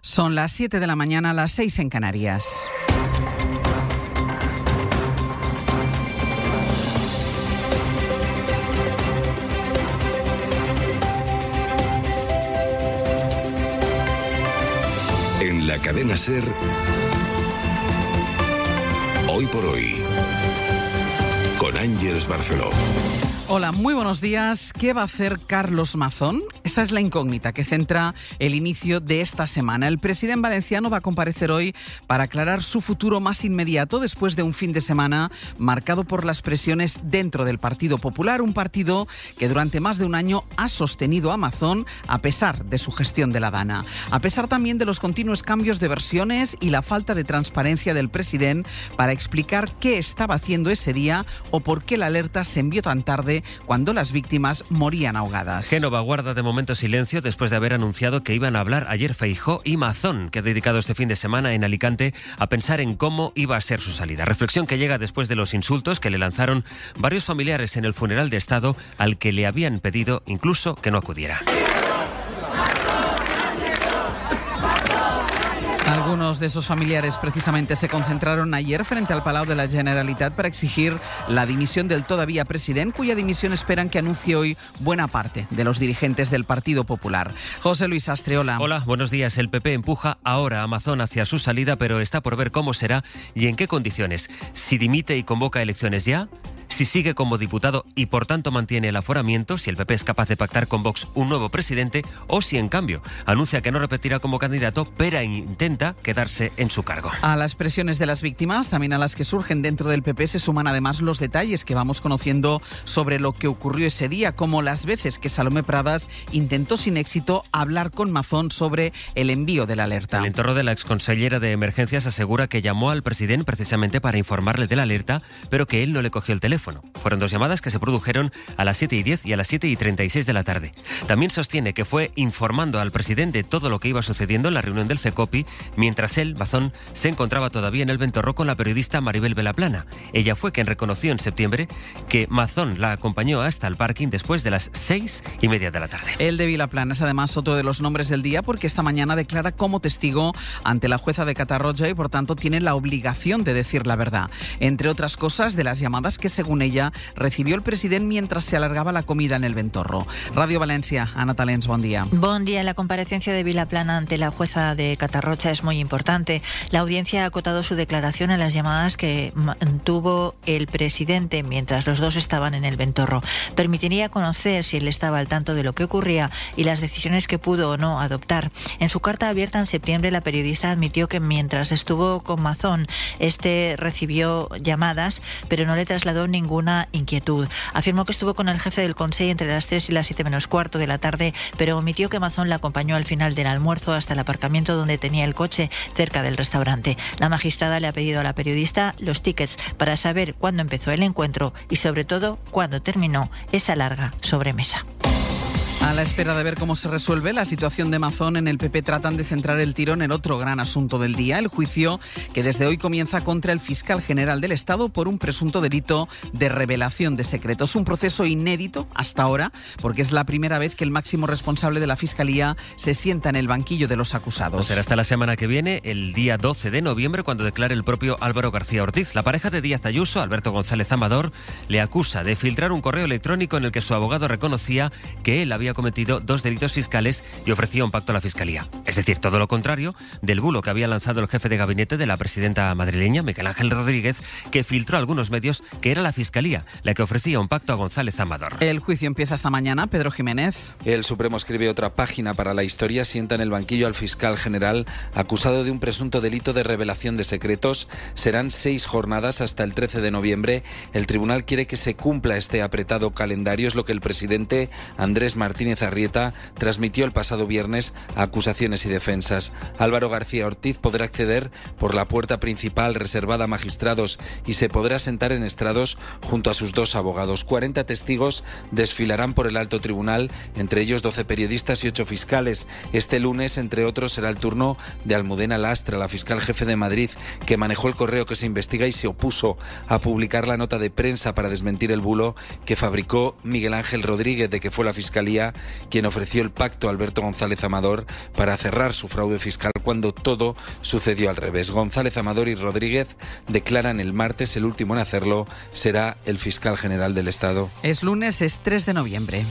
Son las 7 de la mañana, las 6 en Canarias. En la cadena SER, Hoy por Hoy, con Ángeles Barceló. Hola, muy buenos días. ¿Qué va a hacer Carlos Mazón? Esa es la incógnita que centra el inicio de esta semana. El presidente valenciano va a comparecer hoy para aclarar su futuro más inmediato después de un fin de semana marcado por las presiones dentro del Partido Popular, un partido que durante más de un año ha sostenido a Mazón a pesar de su gestión de la Dana, a pesar también de los continuos cambios de versiones y la falta de transparencia del presidente para explicar qué estaba haciendo ese día o por qué la alerta se envió tan tarde cuando las víctimas morían ahogadas. Génova guarda de momento silencio después de haber anunciado que iban a hablar ayer Feijóo y Mazón, que ha dedicado este fin de semana en Alicante a pensar en cómo iba a ser su salida. Reflexión que llega después de los insultos que le lanzaron varios familiares en el funeral de Estado al que le habían pedido incluso que no acudiera. Algunos de esos familiares precisamente se concentraron ayer frente al Palau de la Generalitat para exigir la dimisión del todavía presidente, cuya dimisión esperan que anuncie hoy buena parte de los dirigentes del Partido Popular. José Luis Astre, hola. Hola, buenos días. El PP empuja ahora a Mazón hacia su salida, pero está por ver cómo será y en qué condiciones. Si dimite y convoca elecciones ya, si sigue como diputado y por tanto mantiene el aforamiento, si el PP es capaz de pactar con Vox un nuevo presidente o si en cambio anuncia que no repetirá como candidato pero intenta quedarse en su cargo. A las presiones de las víctimas, también a las que surgen dentro del PP, se suman además los detalles que vamos conociendo sobre lo que ocurrió ese día, como las veces que Salomé Pradas intentó sin éxito hablar con Mazón sobre el envío de la alerta. El entorno de la exconsellera de Emergencias asegura que llamó al presidente precisamente para informarle de la alerta, pero que él no le cogió el teléfono. Fueron dos llamadas que se produjeron a las 7:10 y a las 7:36 de la tarde. También sostiene que fue informando al presidente de todo lo que iba sucediendo en la reunión del CECOPI, mientras él, Mazón, se encontraba todavía en el Ventorro con la periodista Maribel Velaplana. Ella fue quien reconoció en septiembre que Mazón la acompañó hasta el parking después de las 6:30 de la tarde. El de Vilaplana es además otro de los nombres del día porque esta mañana declara como testigo ante la jueza de Catarroja y por tanto tiene la obligación de decir la verdad. Entre otras cosas, de las llamadas que según ella recibió el presidente mientras se alargaba la comida en el Ventorro. Radio Valencia, Ana Talens, buen día. Buen día. La comparecencia de Vilaplana ante la jueza de Catarroja es muy importante. La audiencia ha acotado su declaración a las llamadas que tuvo el presidente mientras los dos estaban en el Ventorro. Permitiría conocer si él estaba al tanto de lo que ocurría y las decisiones que pudo o no adoptar. En su carta abierta en septiembre, la periodista admitió que mientras estuvo con Mazón, recibió llamadas, pero no le trasladó ninguna inquietud. Afirmó que estuvo con el jefe del Consell entre las 3 y las 7 menos cuarto de la tarde, pero omitió que Mazón la acompañó al final del almuerzo hasta el aparcamiento donde tenía el coche, cerca del restaurante. La magistrada le ha pedido a la periodista los tickets para saber cuándo empezó el encuentro y sobre todo cuándo terminó esa larga sobremesa. A la espera de ver cómo se resuelve la situación de Mazón, en el PP tratan de centrar el tiro en el otro gran asunto del día, el juicio que desde hoy comienza contra el fiscal general del Estado por un presunto delito de revelación de secretos. Un proceso inédito hasta ahora, porque es la primera vez que el máximo responsable de la Fiscalía se sienta en el banquillo de los acusados. Será hasta la semana que viene, el día 12 de noviembre, cuando declare el propio Álvaro García Ortiz. La pareja de Díaz Ayuso, Alberto González Amador, le acusa de filtrar un correo electrónico en el que su abogado reconocía que él había cometido 2 delitos fiscales y ofrecía un pacto a la Fiscalía. Es decir, todo lo contrario del bulo que había lanzado el jefe de gabinete de la presidenta madrileña, Miguel Ángel Rodríguez, que filtró a algunos medios que era la Fiscalía la que ofrecía un pacto a González Amador. El juicio empieza esta mañana. Pedro Jiménez. El Supremo escribe otra página para la historia. Sienta en el banquillo al fiscal general acusado de un presunto delito de revelación de secretos. Serán 6 jornadas hasta el 13 de noviembre. El tribunal quiere que se cumpla este apretado calendario. Es lo que el presidente Andrés Martínez Arrieta transmitió el pasado viernes a acusaciones y defensas. Álvaro García Ortiz podrá acceder por la puerta principal reservada a magistrados y se podrá sentar en estrados junto a sus 2 abogados. 40 testigos desfilarán por el alto tribunal, entre ellos 12 periodistas y 8 fiscales. Este lunes, entre otros, será el turno de Almudena Lastra, la fiscal jefe de Madrid, que manejó el correo que se investiga y se opuso a publicar la nota de prensa para desmentir el bulo que fabricó Miguel Ángel Rodríguez de que fue la Fiscalía era quien ofreció el pacto a Alberto González Amador para cerrar su fraude fiscal cuando todo sucedió al revés. González Amador y Rodríguez declaran el martes, el último en hacerlo será el fiscal general del Estado. Es lunes, es 3 de noviembre.